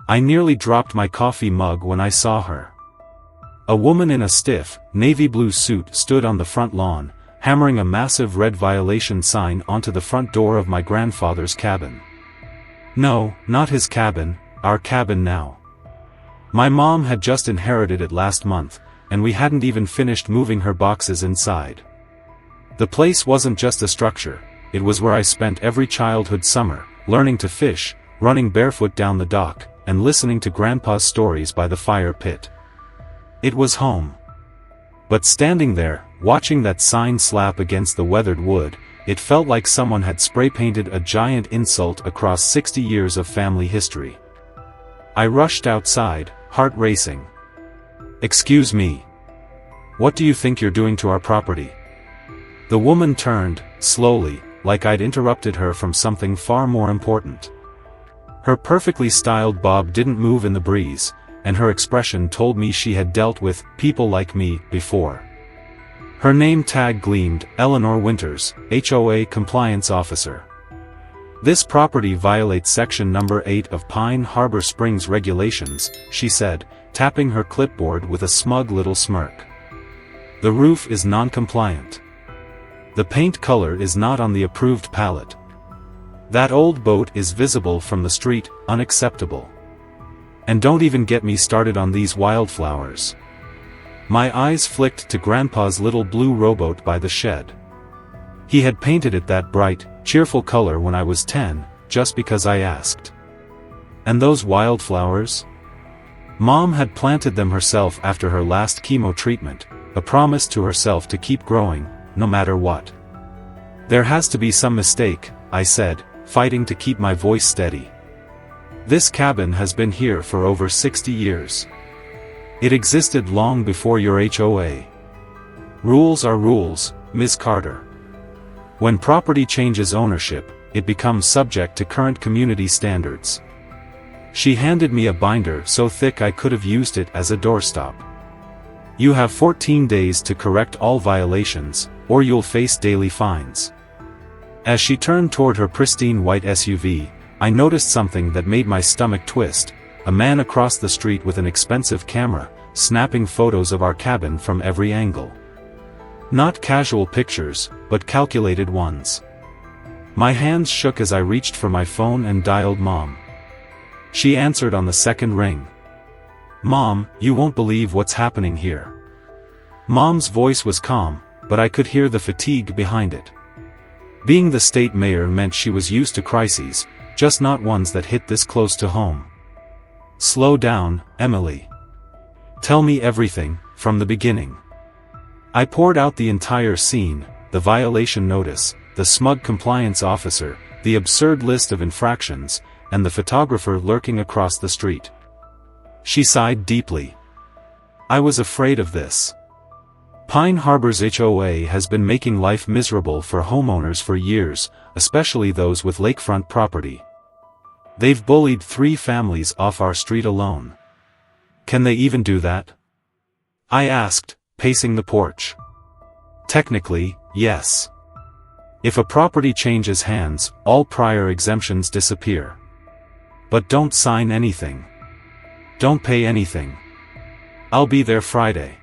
I nearly dropped my coffee mug when I saw her. A woman in a stiff, navy blue suit stood on the front lawn, hammering a massive red violation sign onto the front door of my grandfather's cabin. No, not his cabin, our cabin now. My mom had just inherited it last month, and we hadn't even finished moving her boxes inside. The place wasn't just a structure, it was where I spent every childhood summer, learning to fish, running barefoot down the dock, and listening to Grandpa's stories by the fire pit. It was home. But standing there, watching that sign slap against the weathered wood, it felt like someone had spray-painted a giant insult across 60 years of family history. I rushed outside, heart racing. "Excuse me. What do you think you're doing to our property?" The woman turned, slowly, like I'd interrupted her from something far more important. Her perfectly styled bob didn't move in the breeze, and her expression told me she had dealt with people like me before. Her name tag gleamed, Eleanor Winters, HOA Compliance Officer. "This property violates Section Number 8 of Pine Harbor Springs Regulations," she said, tapping her clipboard with a smug little smirk. "The roof is non-compliant. The paint color is not on the approved palette. That old boat is visible from the street, unacceptable. And don't even get me started on these wildflowers." My eyes flicked to Grandpa's little blue rowboat by the shed. He had painted it that bright, cheerful color when I was 10, just because I asked. And those wildflowers? Mom had planted them herself after her last chemo treatment, a promise to herself to keep growing, no matter what. "There has to be some mistake," I said, fighting to keep my voice steady. "This cabin has been here for over 60 years. It existed long before your HOA. Rules are rules, Ms. Carter. When property changes ownership, it becomes subject to current community standards." She handed me a binder so thick I could have used it as a doorstop. "You have 14 days to correct all violations, or you'll face daily fines." As she turned toward her pristine white SUV, I noticed something that made my stomach twist: a man across the street with an expensive camera, snapping photos of our cabin from every angle. Not casual pictures, but calculated ones. My hands shook as I reached for my phone and dialed Mom. She answered on the second ring. "Mom, you won't believe what's happening here." Mom's voice was calm, but I could hear the fatigue behind it. Being the state mayor meant she was used to crises, just not ones that hit this close to home. "Slow down, Emily. Tell me everything, from the beginning." I poured out the entire scene, the violation notice, the smug compliance officer, the absurd list of infractions, and the photographer lurking across the street. She sighed deeply. "I was afraid of this. Pine Harbor's HOA has been making life miserable for homeowners for years, especially those with lakefront property. They've bullied 3 families off our street alone. Can they even do that?" I asked, pacing the porch. "Technically, yes. If a property changes hands, all prior exemptions disappear. But don't sign anything. Don't pay anything. I'll be there Friday."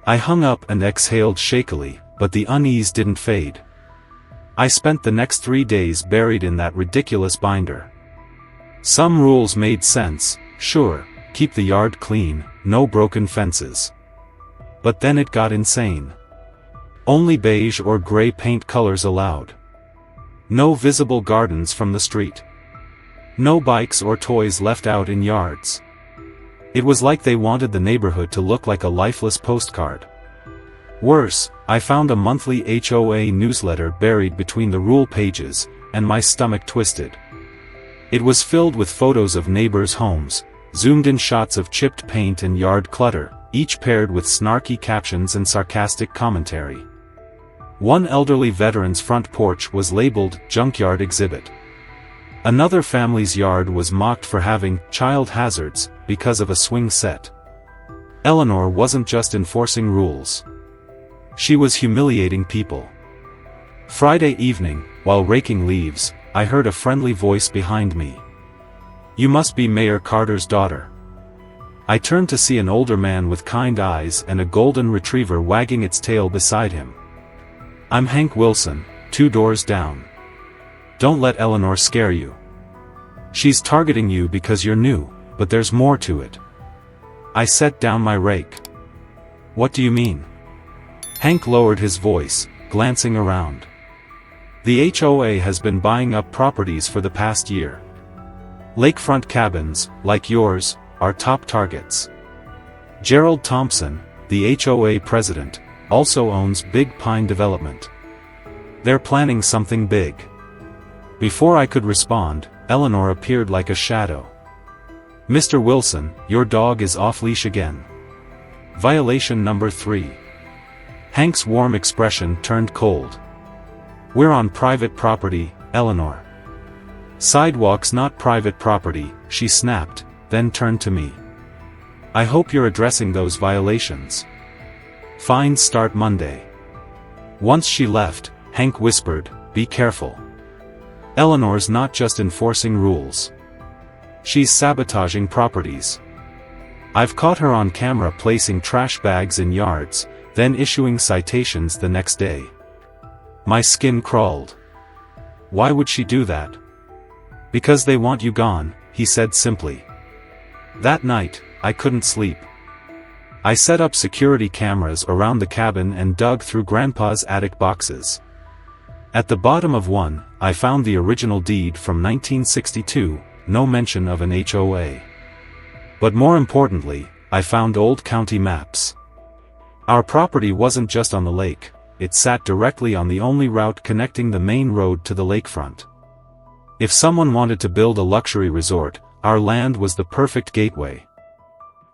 I hung up and exhaled shakily, but the unease didn't fade. I spent the next 3 days buried in that ridiculous binder. Some rules made sense, sure, keep the yard clean, no broken fences. But then it got insane. Only beige or gray paint colors allowed. No visible gardens from the street. No bikes or toys left out in yards. It was like they wanted the neighborhood to look like a lifeless postcard. Worse, I found a monthly HOA newsletter buried between the rule pages, and my stomach twisted. It was filled with photos of neighbors' homes, zoomed-in shots of chipped paint and yard clutter, each paired with snarky captions and sarcastic commentary. One elderly veteran's front porch was labeled "Junkyard Exhibit." Another family's yard was mocked for having child hazards because of a swing set. Eleanor wasn't just enforcing rules. She was humiliating people. Friday evening, while raking leaves, I heard a friendly voice behind me. You must be Mayor Carter's daughter. I turned to see an older man with kind eyes and a golden retriever wagging its tail beside him. I'm Hank Wilson, 2 doors down. Don't let Eleanor scare you. She's targeting you because you're new, but there's more to it. I set down my rake. What do you mean? Hank lowered his voice, glancing around. The HOA has been buying up properties for the past year. Lakefront cabins, like yours, are top targets. Gerald Thompson, the HOA president, also owns Big Pine Development. They're planning something big. Before I could respond, Eleanor appeared like a shadow. Mr. Wilson, your dog is off-leash again. Violation number 3. Hank's warm expression turned cold. We're on private property, Eleanor. Sidewalk's not private property, she snapped, then turned to me. I hope you're addressing those violations. Fines start Monday. Once she left, Hank whispered, be careful. Eleanor's not just enforcing rules. She's sabotaging properties. I've caught her on camera placing trash bags in yards, then issuing citations the next day. My skin crawled. Why would she do that? Because they want you gone, he said simply. That night, I couldn't sleep. I set up security cameras around the cabin and dug through Grandpa's attic boxes. At the bottom of one, I found the original deed from 1962, no mention of an HOA. But more importantly, I found old county maps. Our property wasn't just on the lake, it sat directly on the only route connecting the main road to the lakefront. If someone wanted to build a luxury resort, our land was the perfect gateway.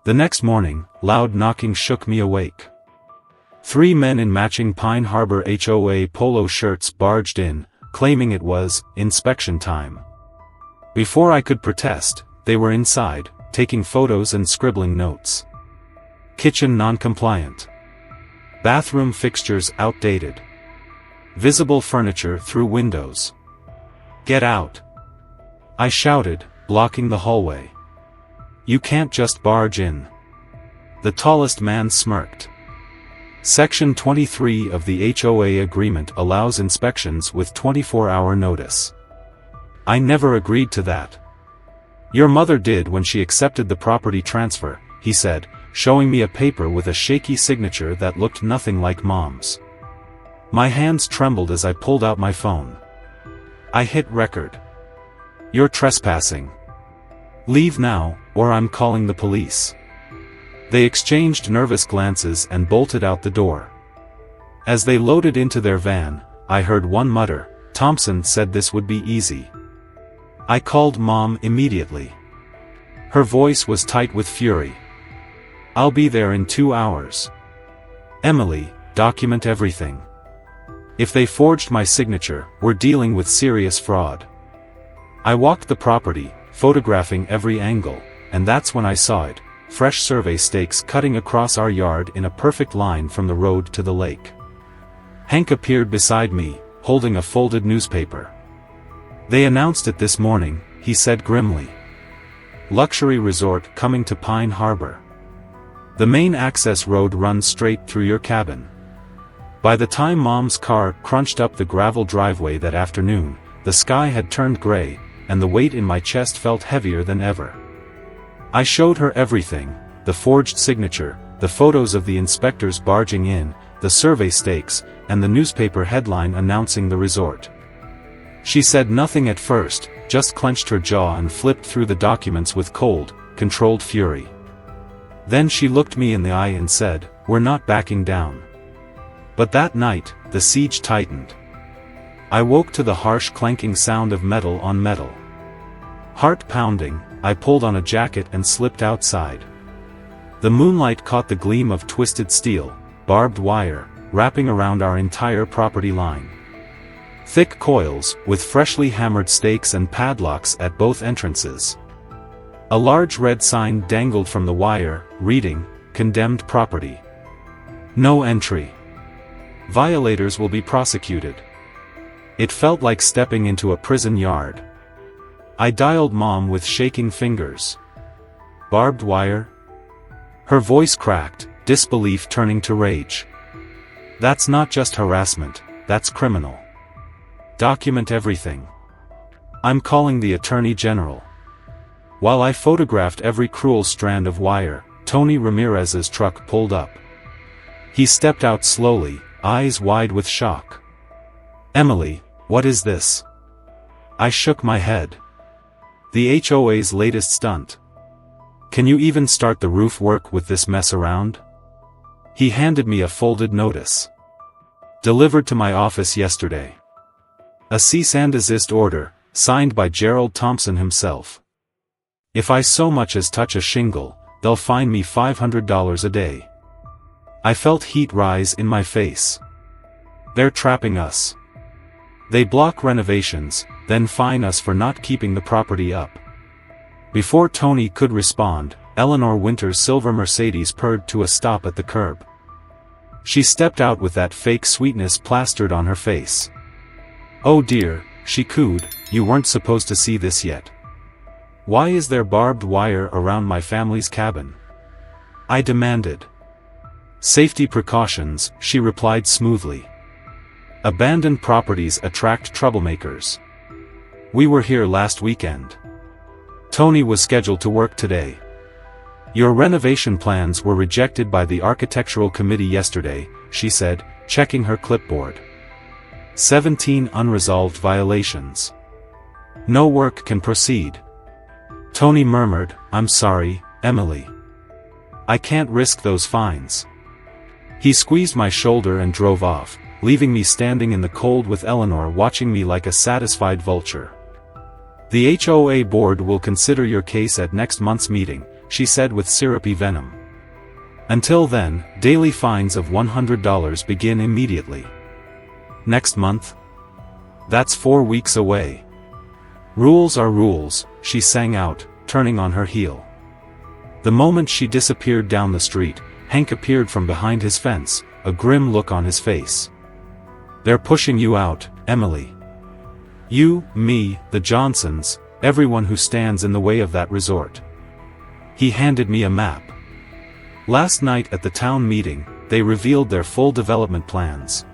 The next morning, loud knocking shook me awake. 3 men in matching Pine Harbor HOA polo shirts barged in, claiming it was inspection time. Before I could protest, they were inside, taking photos and scribbling notes. Kitchen non-compliant. Bathroom fixtures outdated. Visible furniture through windows. Get out! I shouted, blocking the hallway. You can't just barge in. The tallest man smirked. Section 23 of the HOA agreement allows inspections with 24-hour notice. I never agreed to that. Your mother did when she accepted the property transfer, he said, showing me a paper with a shaky signature that looked nothing like Mom's. My hands trembled as I pulled out my phone. I hit record. You're trespassing. Leave now, or I'm calling the police. They exchanged nervous glances and bolted out the door. As they loaded into their van, I heard one mutter, Thompson said this would be easy. I called Mom immediately. Her voice was tight with fury. I'll be there in 2 hours. Emily, document everything. If they forged my signature, we're dealing with serious fraud. I walked the property, photographing every angle, and that's when I saw it, fresh survey stakes cutting across our yard in a perfect line from the road to the lake. Hank appeared beside me, holding a folded newspaper. They announced it this morning, he said grimly. Luxury resort coming to Pine Harbor. The main access road runs straight through your cabin. By the time Mom's car crunched up the gravel driveway that afternoon, the sky had turned gray, and the weight in my chest felt heavier than ever. I showed her everything, the forged signature, the photos of the inspectors barging in, the survey stakes, and the newspaper headline announcing the resort. She said nothing at first, just clenched her jaw and flipped through the documents with cold, controlled fury. Then she looked me in the eye and said, we're not backing down. But that night, the siege tightened. I woke to the harsh clanking sound of metal on metal. Heart pounding, I pulled on a jacket and slipped outside. The moonlight caught the gleam of twisted steel, barbed wire, wrapping around our entire property line. Thick coils, with freshly hammered stakes and padlocks at both entrances. A large red sign dangled from the wire, reading, Condemned Property. No entry. Violators will be prosecuted. It felt like stepping into a prison yard. I dialed Mom with shaking fingers. Barbed wire? Her voice cracked, disbelief turning to rage. That's not just harassment, that's criminal. Document everything. I'm calling the Attorney General. While I photographed every cruel strand of wire, Tony Ramirez's truck pulled up. He stepped out slowly, eyes wide with shock. Emily, what is this? I shook my head. The HOA's latest stunt. Can you even start the roof work with this mess around? He handed me a folded notice. Delivered to my office yesterday. A cease and desist order, signed by Gerald Thompson himself. If I so much as touch a shingle, they'll fine me $500 a day. I felt heat rise in my face. They're trapping us. They block renovations, then fine us for not keeping the property up. Before Tony could respond, Eleanor Winter's silver Mercedes purred to a stop at the curb. She stepped out with that fake sweetness plastered on her face. Oh dear, she cooed, you weren't supposed to see this yet. Why is there barbed wire around my family's cabin? I demanded. Safety precautions, she replied smoothly. Abandoned properties attract troublemakers. We were here last weekend. Tony was scheduled to work today. Your renovation plans were rejected by the architectural committee yesterday, she said, checking her clipboard. 17 unresolved violations. No work can proceed. Tony murmured, I'm sorry, Emily. I can't risk those fines. He squeezed my shoulder and drove off, leaving me standing in the cold with Eleanor watching me like a satisfied vulture. The HOA board will consider your case at next month's meeting, she said with syrupy venom. Until then, daily fines of $100 begin immediately. Next month? That's 4 weeks away. Rules are rules, she sang out, turning on her heel. The moment she disappeared down the street, Hank appeared from behind his fence, a grim look on his face. They're pushing you out, Emily. You, me, the Johnsons, everyone who stands in the way of that resort. He handed me a map. Last night at the town meeting, they revealed their full development plans.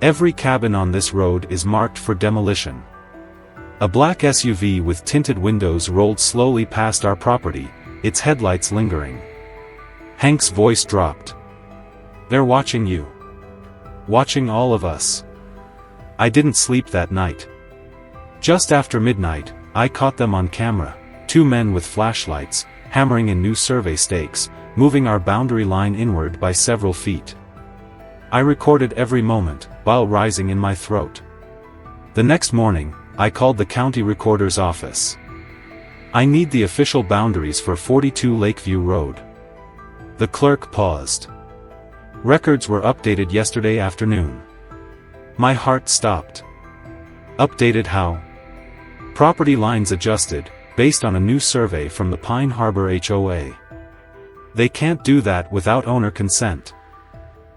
Every cabin on this road is marked for demolition. A black SUV with tinted windows rolled slowly past our property, its headlights lingering. Hank's voice dropped. They're watching you. Watching all of us. I didn't sleep that night. Just after midnight, I caught them on camera, 2 men with flashlights, hammering in new survey stakes, moving our boundary line inward by several feet. I recorded every moment, bile rising in my throat. The next morning, I called the county recorder's office. I need the official boundaries for 42 Lakeview Road. The clerk paused. Records were updated yesterday afternoon. My heart stopped. Updated how? Property lines adjusted, based on a new survey from the Pine Harbor HOA. They can't do that without owner consent.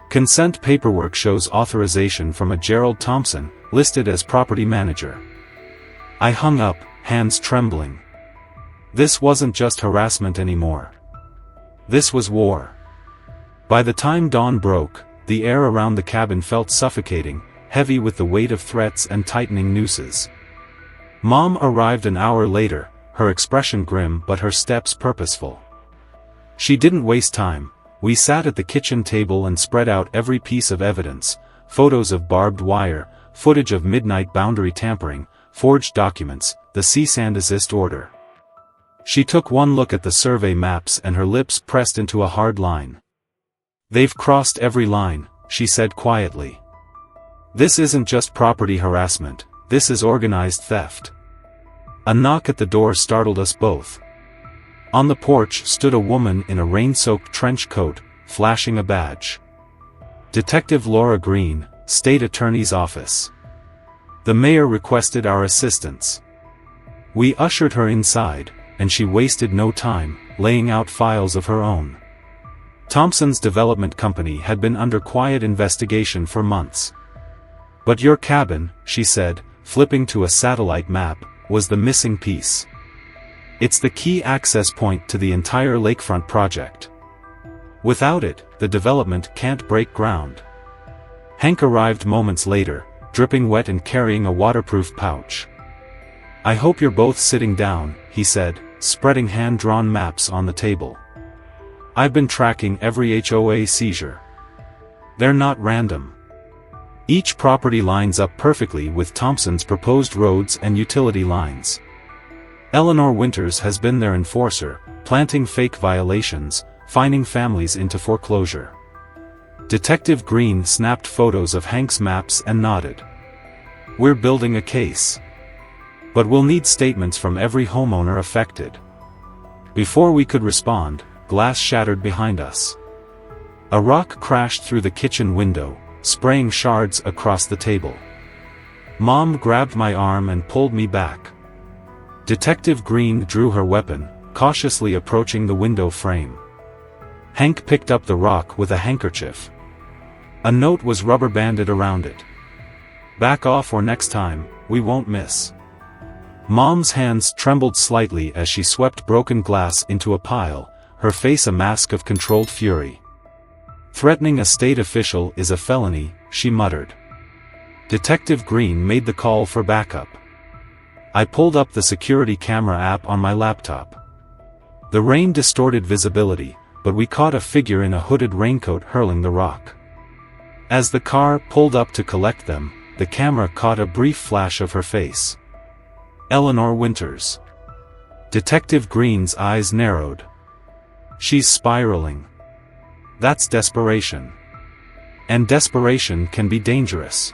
Consent paperwork shows authorization from a Gerald Thompson, listed as property manager. I hung up, hands trembling. This wasn't just harassment anymore. This was war. By the time dawn broke, the air around the cabin felt suffocating, heavy with the weight of threats and tightening nooses. Mom arrived an hour later, her expression grim but her steps purposeful. She didn't waste time. We sat at the kitchen table and spread out every piece of evidence, photos of barbed wire, footage of midnight boundary tampering, forged documents, the cease and desist order. She took one look at the survey maps and her lips pressed into a hard line. They've crossed every line, she said quietly. This isn't just property harassment, this is organized theft. A knock at the door startled us both. On the porch stood a woman in a rain-soaked trench coat, flashing a badge. Detective Laura Green, State Attorney's Office. The mayor requested our assistance. We ushered her inside, and she wasted no time, laying out files of her own. Thompson's development company had been under quiet investigation for months. But your cabin, she said, flipping to a satellite map, was the missing piece. It's the key access point to the entire lakefront project. Without it, the development can't break ground. Hank arrived moments later, dripping wet and carrying a waterproof pouch. "I hope you're both sitting down," he said, spreading hand-drawn maps on the table. "I've been tracking every HOA seizure. They're not random. Each property lines up perfectly with Thompson's proposed roads and utility lines. Eleanor Winters has been their enforcer, planting fake violations, fining families into foreclosure." Detective Green snapped photos of Hank's maps and nodded. "We're building a case. But we'll need statements from every homeowner affected." Before we could respond, glass shattered behind us. A rock crashed through the kitchen window, spraying shards across the table. Mom grabbed my arm and pulled me back. Detective Green drew her weapon, cautiously approaching the window frame. Hank picked up the rock with a handkerchief. A note was rubber-banded around it. "Back off or next time, we won't miss." Mom's hands trembled slightly as she swept broken glass into a pile, her face a mask of controlled fury. "Threatening a state official is a felony," she muttered. Detective Green made the call for backup. I pulled up the security camera app on my laptop. The rain distorted visibility, but we caught a figure in a hooded raincoat hurling the rock. As the car pulled up to collect them, the camera caught a brief flash of her face. Eleanor Winters. Detective Green's eyes narrowed. "She's spiraling. That's desperation. And desperation can be dangerous."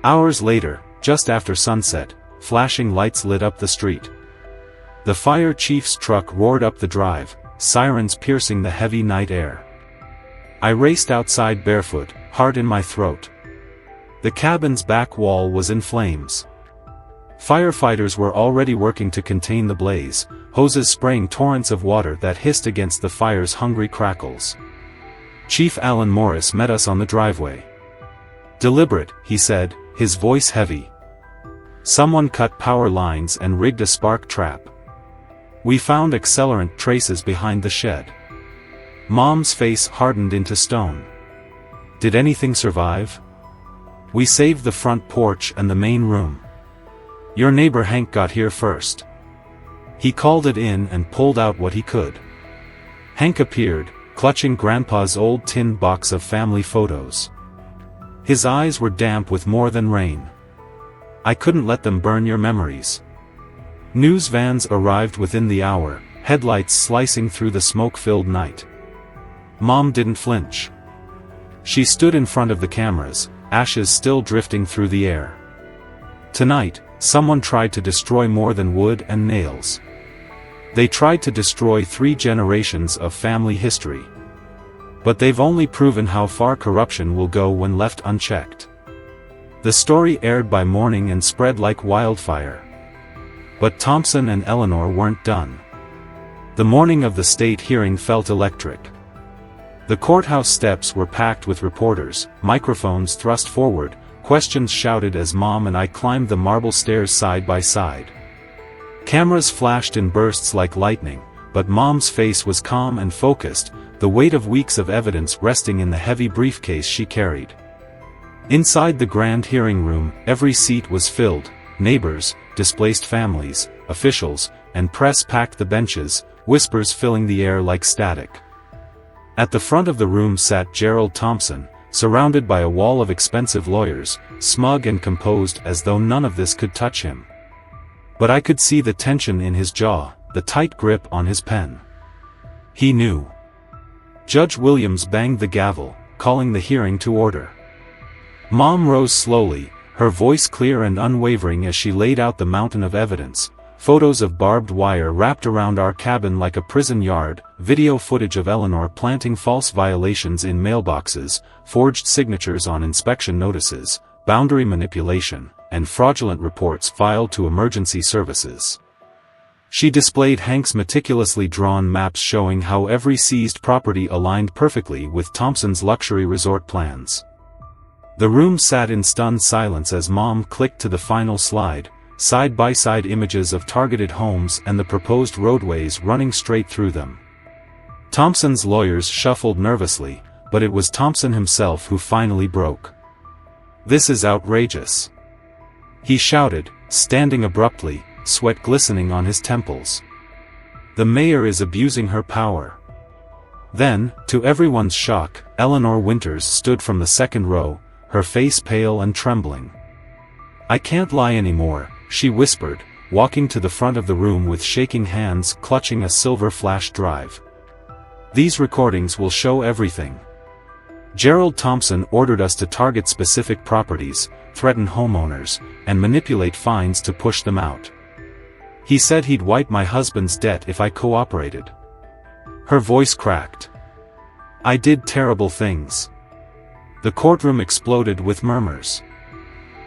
Hours later, just after sunset, flashing lights lit up the street. The fire chief's truck roared up the drive, sirens piercing the heavy night air. I raced outside barefoot, heart in my throat. The cabin's back wall was in flames. Firefighters were already working to contain the blaze, hoses spraying torrents of water that hissed against the fire's hungry crackles. Chief Alan Morris met us on the driveway. "Deliberate," he said, his voice heavy. "Someone cut power lines and rigged a spark trap. We found accelerant traces behind the shed." Mom's face hardened into stone. "Did anything survive?" "We saved the front porch and the main room. Your neighbor Hank got here first. He called it in and pulled out what he could." Hank appeared, clutching Grandpa's old tin box of family photos. His eyes were damp with more than rain. "I couldn't let them burn your memories." News vans arrived within the hour, headlights slicing through the smoke-filled night. Mom didn't flinch. She stood in front of the cameras, ashes still drifting through the air. "Tonight, someone tried to destroy more than wood and nails. They tried to destroy 3 generations of family history. But they've only proven how far corruption will go when left unchecked." The story aired by morning and spread like wildfire. But Thompson and Eleanor weren't done. The morning of the state hearing felt electric. The courthouse steps were packed with reporters, microphones thrust forward, questions shouted as Mom and I climbed the marble stairs side by side. Cameras flashed in bursts like lightning, but Mom's face was calm and focused, the weight of weeks of evidence resting in the heavy briefcase she carried. Inside the grand hearing room, every seat was filled. Neighbors, displaced families, officials, and press packed the benches, whispers filling the air like static. At the front of the room sat Gerald Thompson, surrounded by a wall of expensive lawyers, smug and composed as though none of this could touch him. But I could see the tension in his jaw, the tight grip on his pen. He knew. Judge Williams banged the gavel, calling the hearing to order. Mom rose slowly, her voice clear and unwavering as she laid out the mountain of evidence. Photos of barbed wire wrapped around our cabin like a prison yard, video footage of Eleanor planting false violations in mailboxes, forged signatures on inspection notices, boundary manipulation, and fraudulent reports filed to emergency services. She displayed Hank's meticulously drawn maps showing how every seized property aligned perfectly with Thompson's luxury resort plans. The room sat in stunned silence as Mom clicked to the final slide, side-by-side images of targeted homes and the proposed roadways running straight through them. Thompson's lawyers shuffled nervously, but it was Thompson himself who finally broke. "This is outrageous," he shouted, standing abruptly, sweat glistening on his temples. "The mayor is abusing her power." Then, to everyone's shock, Eleanor Winters stood from the second row, her face pale and trembling. "I can't lie anymore," she whispered, walking to the front of the room with shaking hands clutching a silver flash drive. "These recordings will show everything. Gerald Thompson ordered us to target specific properties, threaten homeowners, and manipulate fines to push them out. He said he'd wipe my husband's debt if I cooperated." Her voice cracked. "I did terrible things." The courtroom exploded with murmurs.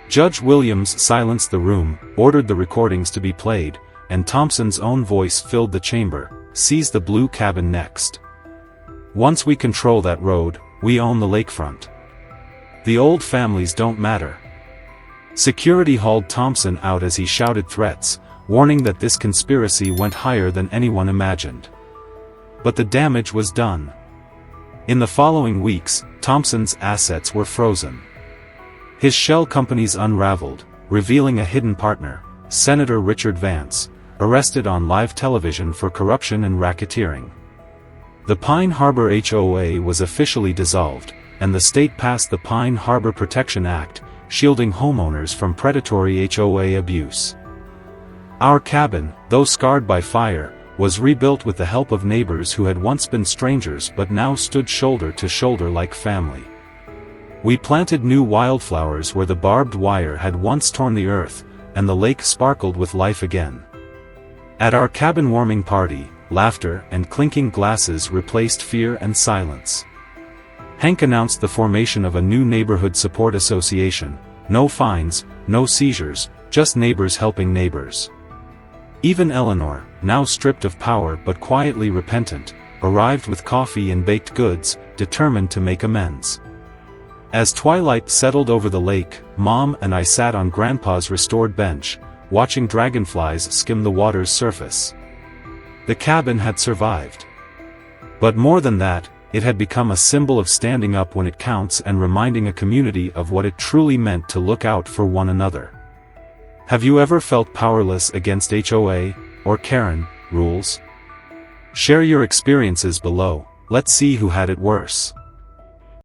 Judge Williams silenced the room, ordered the recordings to be played, and Thompson's own voice filled the chamber. "Seize the blue cabin next. Once we control that road, we own the lakefront. The old families don't matter." Security hauled Thompson out as he shouted threats, warning that this conspiracy went higher than anyone imagined. But the damage was done. In the following weeks, Thompson's assets were frozen. His shell companies unraveled, revealing a hidden partner, Senator Richard Vance, arrested on live television for corruption and racketeering. The Pine Harbor HOA was officially dissolved, and the state passed the Pine Harbor Protection Act, shielding homeowners from predatory HOA abuse. Our cabin, though scarred by fire, was rebuilt with the help of neighbors who had once been strangers but now stood shoulder to shoulder like family. We planted new wildflowers where the barbed wire had once torn the earth, and the lake sparkled with life again. At our cabin warming party, laughter and clinking glasses replaced fear and silence. Hank announced the formation of a new neighborhood support association. No fines, no seizures, just neighbors helping neighbors. Even Eleanor, now stripped of power but quietly repentant, arrived with coffee and baked goods, determined to make amends. As twilight settled over the lake, Mom and I sat on Grandpa's restored bench, watching dragonflies skim the water's surface. The cabin had survived. But more than that, it had become a symbol of standing up when it counts and reminding a community of what it truly meant to look out for one another. Have you ever felt powerless against HOA, or Karen, rules? Share your experiences below. Let's see who had it worse.